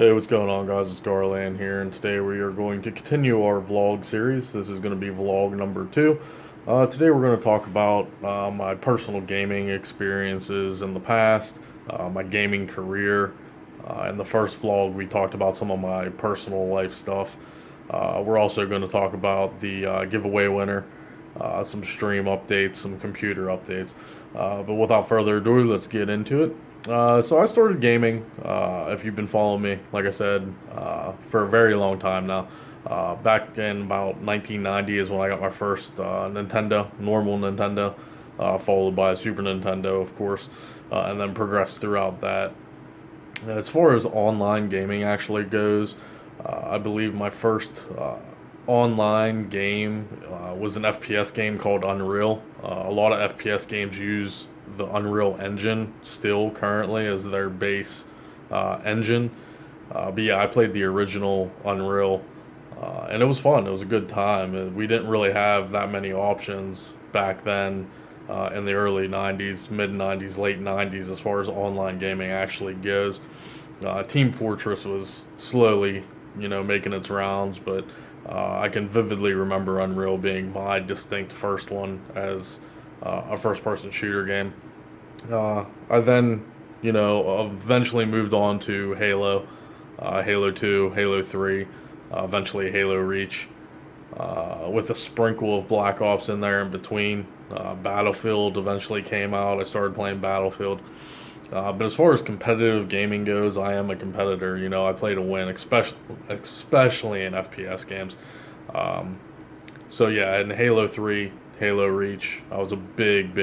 Hey, what's going on, guys? It's Garland here, and today we are going to continue our vlog series. This is going to be vlog number 2. Today we're going to talk about my personal gaming experiences in the past, my gaming career. In the first vlog, we talked about some of my personal life stuff. We're also going to talk about the giveaway winner, some stream updates, some computer updates. But without further ado, let's get into it. So I started gaming, if you've been following me, like I said, for a very long time now. Back in about 1990 is when I got my first Nintendo, normal Nintendo, followed by a Super Nintendo, of course, and then progressed throughout that. As far as online gaming actually goes, I believe my first online game was an FPS game called Unreal. A lot of FPS games use the Unreal Engine still currently as their base engine. But yeah, I played the original Unreal, and it was fun. It was a good time. We didn't really have that many options back then in the early 90s, mid 90s, late 90s as far as online gaming actually goes. Team Fortress was slowly, making its rounds, but I can vividly remember Unreal being my distinct first one as a first-person shooter game. I then, eventually moved on to Halo, Halo 2, Halo 3, eventually Halo Reach, with a sprinkle of Black Ops in there in between. Battlefield eventually came out. I started playing Battlefield. But as far as competitive gaming goes, I am a competitor. I play to win, especially in FPS games. So yeah, in Halo 3, Halo Reach, I was a big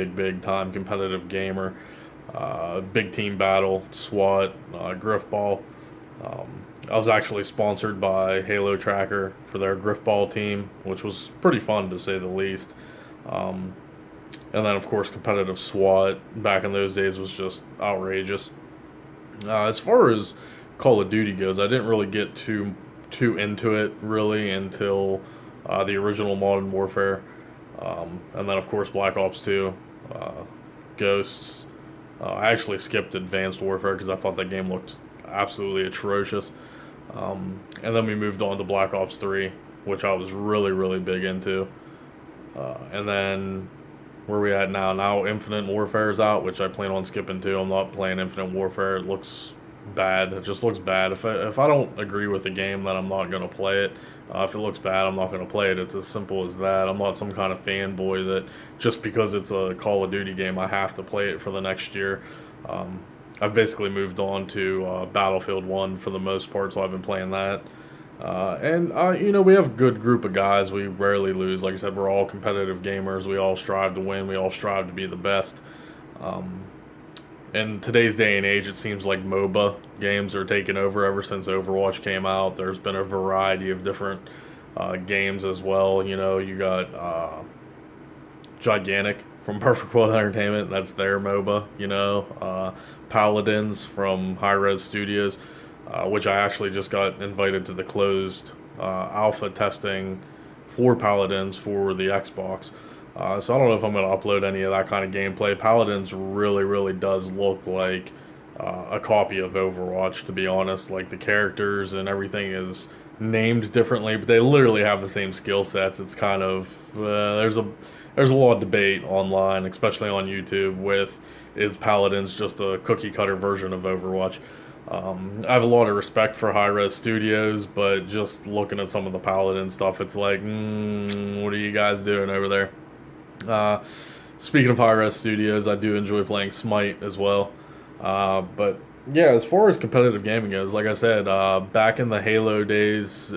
time competitive gamer. Big team battle, SWAT, Griffball. I was actually sponsored by Halo Tracker for their Griffball team, which was pretty fun to say the least. And then, of course, competitive SWAT back in those days was just outrageous. As far as Call of Duty goes, I didn't really get too into it really until the original Modern Warfare, and then of course Black Ops 2, Ghosts. I actually skipped Advanced Warfare because I thought that game looked absolutely atrocious. And then we moved on to Black Ops 3, which I was really big into. And then where we at now? Now Infinite Warfare is out, which I plan on skipping too. I'm not playing Infinite Warfare. It looks bad. It just looks bad. If I don't agree with the game, then I'm not gonna play it. If it looks bad, I'm not gonna play it. It's as simple as that. I'm not some kind of fanboy that just because it's a Call of Duty game, I have to play it for the next year. I've basically moved on to Battlefield 1 for the most part, so I've been playing that. We have a good group of guys. We rarely lose. Like I said, we're all competitive gamers. We all strive to win. We all strive to be the best. In today's day and age, it seems like MOBA games are taking over ever since Overwatch came out. There's been a variety of different games as well. You got Gigantic from Perfect World Entertainment. That's their MOBA. Paladins from High Res Studios, which I actually just got invited to the closed alpha testing for Paladins for the Xbox. So I don't know if I'm going to upload any of that kind of gameplay. Paladins really does look like a copy of Overwatch, to be honest. Like, the characters and everything is named differently, but they literally have the same skill sets. It's kind of, there's a lot of debate online, especially on YouTube, with is Paladins just a cookie cutter version of Overwatch. I have a lot of respect for High Res Studios, but just looking at some of the Paladin stuff, it's like, what are you guys doing over there? Speaking of High Res Studios, I do enjoy playing Smite as well. But yeah, as far as competitive gaming goes, like I said, back in the Halo days,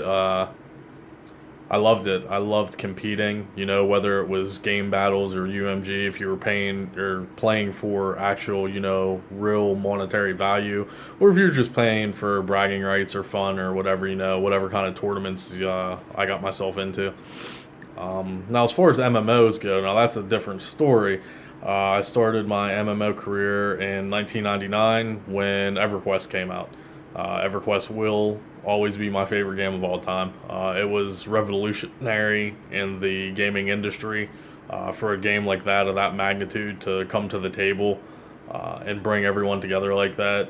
I loved it. I loved competing, whether it was game battles or UMG, if you were paying or playing for actual, real monetary value, or if you're just playing for bragging rights or fun or whatever, whatever kind of tournaments I got myself into. Now, as far as MMOs go, now that's a different story. I started my MMO career in 1999 when EverQuest came out. EverQuest will always be my favorite game of all time. It was revolutionary in the gaming industry for a game like that, of that magnitude, to come to the table and bring everyone together like that.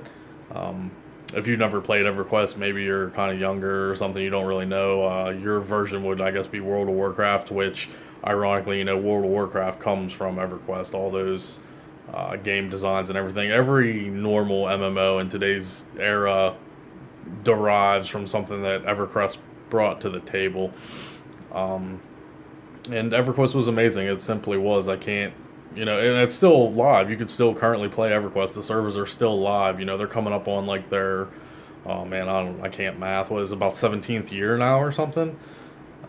if you've never played EverQuest, maybe you're kind of younger or something, you don't really know. Your version would, I guess, be World of Warcraft, which, ironically, World of Warcraft comes from EverQuest. All those game designs and everything. Every normal MMO in today's era derives from something that EverQuest brought to the table. And EverQuest was amazing. It simply was. I can't, and it's still live. You could still currently play EverQuest. The servers are still live. They're coming up on like their, oh man, I can't math. What is it, about 17th year now or something?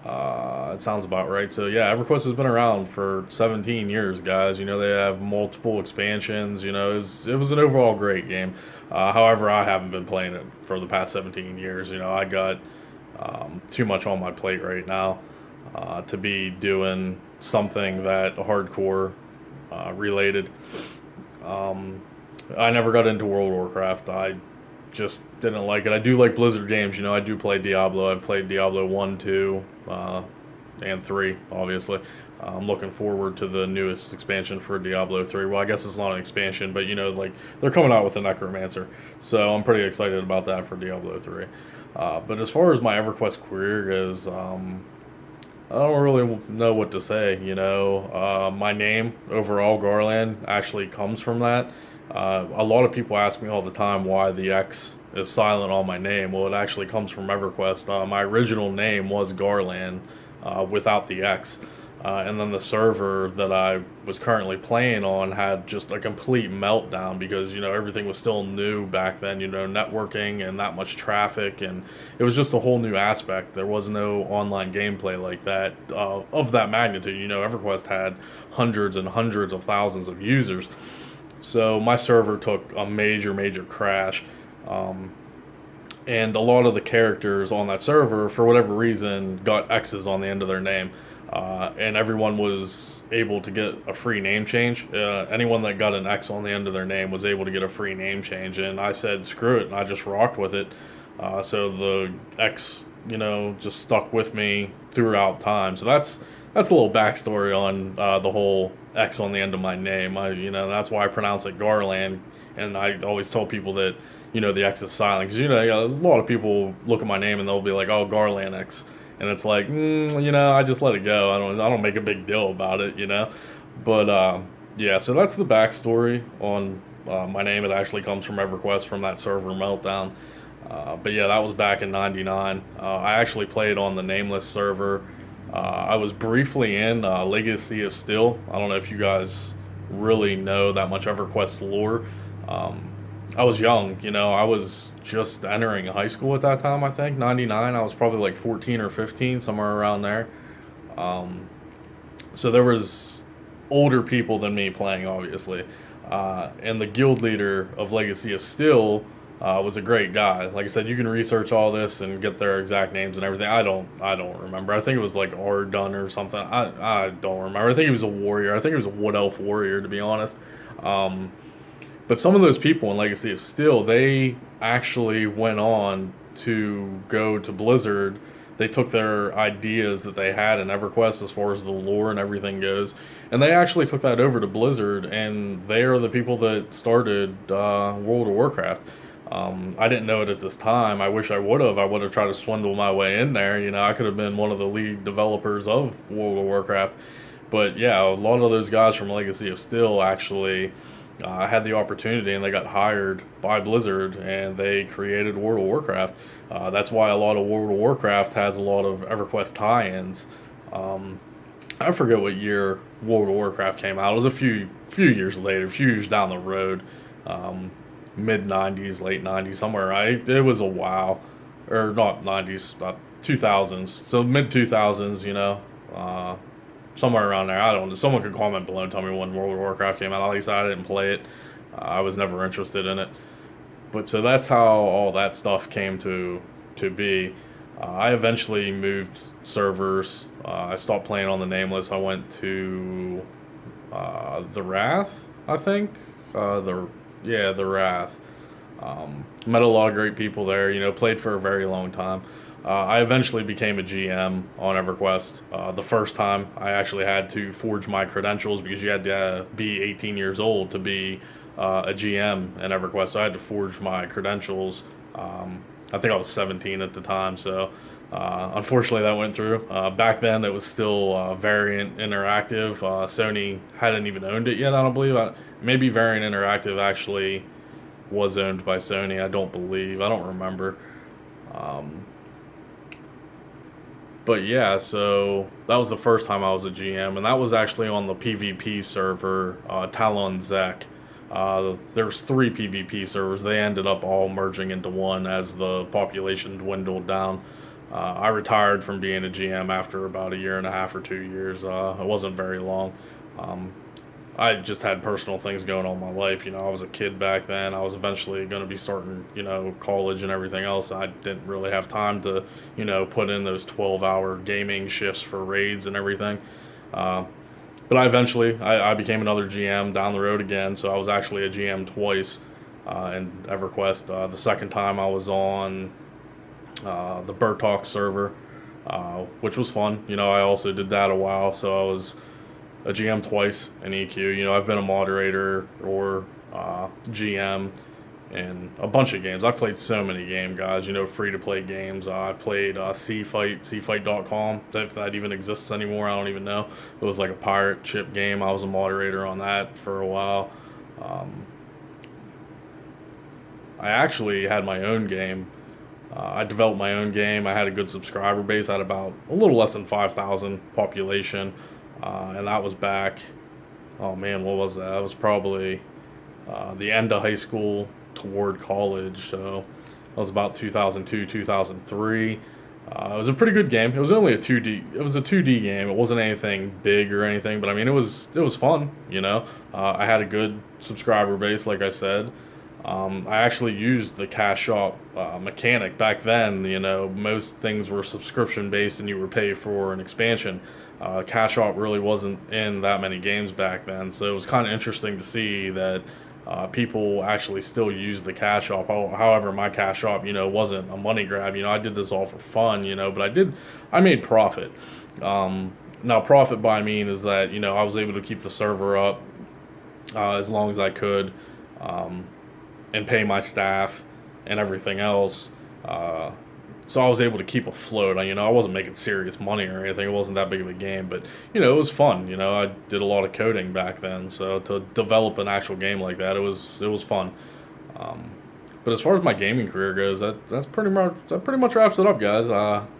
It sounds about right. So yeah, EverQuest has been around for 17 years, guys. They have multiple expansions. It was an overall great game. However, I haven't been playing it for the past 17 years. I got too much on my plate right now to be doing something that hardcore related. I never got into World of Warcraft. I just didn't like it. I do like Blizzard games. I do play Diablo. I've played Diablo 1, 2, and 3, obviously. I'm looking forward to the newest expansion for Diablo 3. Well, I guess it's not an expansion, but, like, they're coming out with a Necromancer. So I'm pretty excited about that for Diablo 3. But as far as my EverQuest career goes, I don't really know what to say, My name, overall, Garland, actually comes from that. A lot of people ask me all the time why the X is silent on my name. Well, it actually comes from EverQuest. My original name was Garland without the X. And then the server that I was currently playing on had just a complete meltdown because, everything was still new back then, networking and that much traffic. And it was just a whole new aspect. There was no online gameplay like that of that magnitude. EverQuest had hundreds and hundreds of thousands of users. So my server took a major, major crash. And a lot of the characters on that server, for whatever reason, got X's on the end of their name. And everyone was able to get a free name change. Anyone that got an X on the end of their name was able to get a free name change. And I said, screw it, and I just rocked with it. So the X, just stuck with me throughout time. So that's a little backstory on the whole X on the end of my name. That's why I pronounce it Garland. And I always tell people that, the X is silent. Because, a lot of people look at my name and they'll be like, oh, Garlaanx. And it's like, I just let it go. I don't make a big deal about it, But, yeah, so that's the backstory on my name. It actually comes from EverQuest, from that server meltdown. But, yeah, that was back in '99. I actually played on the Nameless server. I was briefly in Legacy of Steel. I don't know if you guys really know that much EverQuest lore. I was young, I was just entering high school at that time, I think, '99. I was probably like 14 or 15, somewhere around there. So there was older people than me playing, obviously. And the guild leader of Legacy of Steel was a great guy. Like I said, you can research all this and get their exact names and everything. I don't remember. I think it was like Ardun or something. I don't remember. I think he was a warrior. I think he was a wood elf warrior, to be honest. But some of those people in Legacy of Steel, they actually went on to go to Blizzard. They took their ideas that they had in EverQuest as far as the lore and everything goes, and they actually took that over to Blizzard, and they are the people that started World of Warcraft. I didn't know it at this time. I wish I would have. I would have tried to swindle my way in there. I could have been one of the lead developers of World of Warcraft. But yeah, a lot of those guys from Legacy of Steel actually had the opportunity, and they got hired by Blizzard, and they created World of Warcraft. That's why a lot of World of Warcraft has a lot of EverQuest tie-ins. I forget what year World of Warcraft came out. It was a few years later, a few years down the road, mid-90s, late 90s, somewhere, right? It was a while. Or not 90s, 2000s. So mid-2000s, somewhere around there. I don't know. Someone could comment below and tell me when World of Warcraft came out. At least I didn't play it. I was never interested in it. But so that's how all that stuff came to be. I eventually moved servers. I stopped playing on the Nameless. I went to the Wrath, I think. The Wrath. Met a lot of great people there. Played for a very long time. I eventually became a GM on EverQuest. The first time I actually had to forge my credentials because you had to be 18 years old to be a GM in EverQuest. So I had to forge my credentials I think I was 17 at the time, so unfortunately that went through. Back then it was still Variant Interactive. Sony hadn't even owned it yet, I don't believe. Maybe Variant Interactive actually was owned by Sony, I don't believe. I don't remember. Um, but yeah, so that was the first time I was a GM, and that was actually on the PvP server, Talon Zek. There's three PvP servers. They ended up all merging into one as the population dwindled down. I retired from being a GM after about a year and a half or 2 years. It wasn't very long. Um, I just had personal things going on in my life. I was a kid back then. I was eventually going to be starting, college and everything else. I didn't really have time to, put in those 12-hour gaming shifts for raids and everything. But I became another GM down the road again, so I was actually a GM twice in EverQuest. The second time I was on the Burtalk server, which was fun. I also did that a while, so I was a GM twice in EQ. I've been a moderator or GM in a bunch of games. I've played so many game, guys. Free-to-play games. I've played Seafight, Seafight.com, if that even exists anymore. I don't even know. It was like a pirate ship game. I was a moderator on that for a while. I actually had my own game. I developed my own game. I had a good subscriber base. I had about a little less than 5,000 population. And that was back, oh man, what was that? That was probably the end of high school toward college, so that was about 2002, 2003. It was a pretty good game. It was only a 2D. It was a 2D game. It wasn't anything big or anything, but I mean, it was fun. I had a good subscriber base, like I said. I actually used the cash shop mechanic back then. Most things were subscription based, and you were paid for an expansion. Cash shop really wasn't in that many games back then, so it was kind of interesting to see that people actually still use the cash shop. However, my cash shop, wasn't a money grab. I did this all for fun, but I made profit. Now, profit by I mean is that, I was able to keep the server up as long as I could, and pay my staff and everything else. So I was able to keep afloat. I wasn't making serious money or anything. It wasn't that big of a game, but it was fun. I did a lot of coding back then, so to develop an actual game like that, it was fun. But as far as my gaming career goes, that pretty much wraps it up, guys.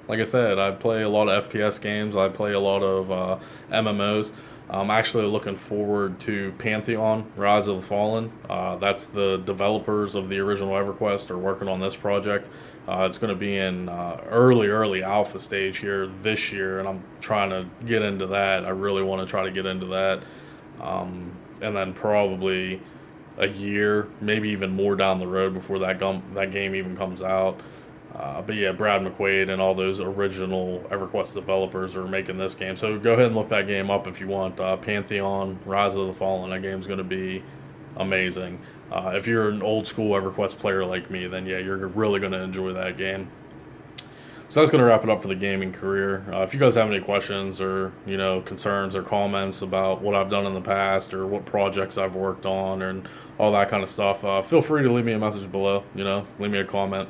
Like I said, I play a lot of FPS games. I play a lot of MMOs. I'm actually looking forward to Pantheon, Rise of the Fallen. That's the developers of the original EverQuest are working on this project. It's going to be in early alpha stage here this year, and I'm trying to get into that. I really want to try to get into that. And then probably a year, maybe even more down the road before that game even comes out. But yeah, Brad McQuaid and all those original EverQuest developers are making this game. So go ahead and look that game up if you want. Pantheon, Rise of the Fallen, that game's going to be amazing. If you're an old school EverQuest player like me, then yeah, you're really going to enjoy that game. So that's going to wrap it up for the gaming career. If you guys have any questions or, concerns or comments about what I've done in the past or what projects I've worked on and all that kind of stuff, feel free to leave me a message below, leave me a comment.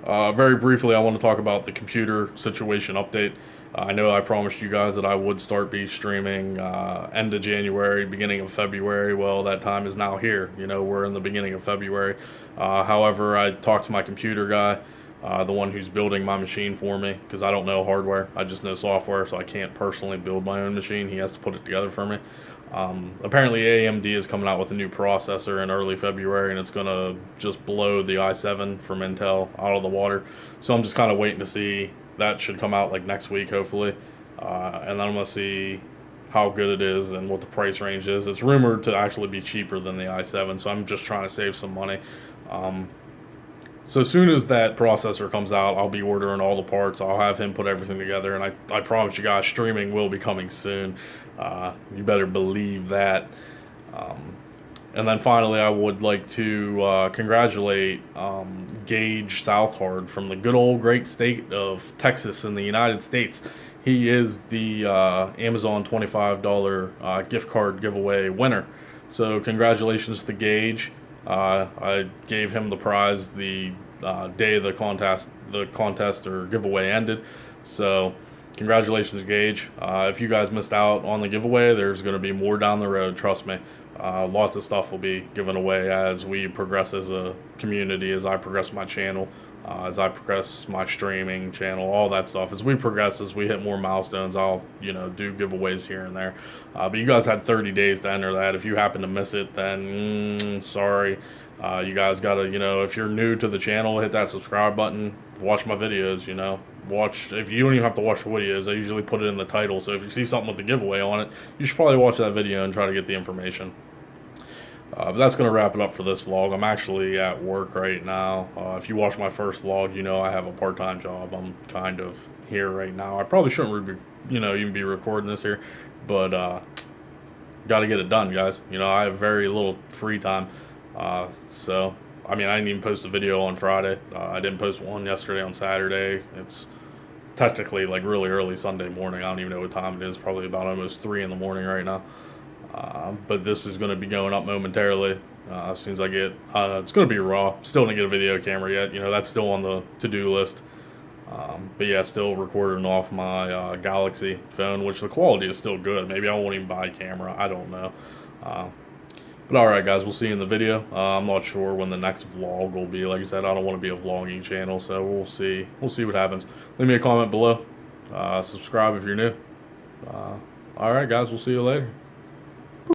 Very briefly, I want to talk about the computer situation update. I know I promised you guys that I would be streaming end of January, beginning of February. Well, that time is now here. We're in the beginning of February. However, I talked to my computer guy, the one who's building my machine for me, because I don't know hardware. I just know software, so I can't personally build my own machine. He has to put it together for me. Apparently AMD is coming out with a new processor in early February, and it's going to just blow the i7 from Intel out of the water. So I'm just kind of waiting to see. That should come out like next week, hopefully. And then I'm going to see how good it is and what the price range is. It's rumored to actually be cheaper than the i7, so I'm just trying to save some money. So as soon as that processor comes out, I'll be ordering all the parts. I'll have him put everything together, and I promise you guys, streaming will be coming soon. You better believe that. And then finally, I would like to congratulate Gage Southard from the good old great state of Texas in the United States. He is the Amazon $25 gift card giveaway winner. So congratulations to Gage. I gave him the prize the day the contest or giveaway ended. So congratulations, Gage. If you guys missed out on the giveaway, there's going to be more down the road, trust me. Lots of stuff will be given away as we progress as a community, as I progress my channel, as I progress my streaming channel, all that stuff. As we progress, as we hit more milestones, I'll, do giveaways here and there. But you guys had 30 days to enter that. If you happen to miss it, then sorry. You guys gotta, if you're new to the channel, hit that subscribe button, watch my videos, if you don't even have to watch the videos, I usually put it in the title, so if you see something with the giveaway on it, you should probably watch that video and try to get the information. But that's going to wrap it up for this vlog. I'm actually at work right now. If you watch my first vlog, I have a part-time job. I'm kind of here right now. I probably shouldn't even be recording this here, but got to get it done, guys. I have very little free time. So, I didn't even post a video on Friday. I didn't post one yesterday on Saturday. It's technically like really early Sunday morning. I don't even know what time it is. Probably about almost 3 in the morning right now. But this is going to be going up momentarily. As soon as I get, it's going to be raw. Still didn't get a video camera yet. That's still on the to-do list. But yeah, still recording off my Galaxy phone, which the quality is still good. Maybe I won't even buy a camera. I don't know. But alright guys, we'll see you in the video. I'm not sure when the next vlog will be. Like I said, I don't want to be a vlogging channel, so we'll see. We'll see what happens. Leave me a comment below. Subscribe if you're new. Alright guys, we'll see you later.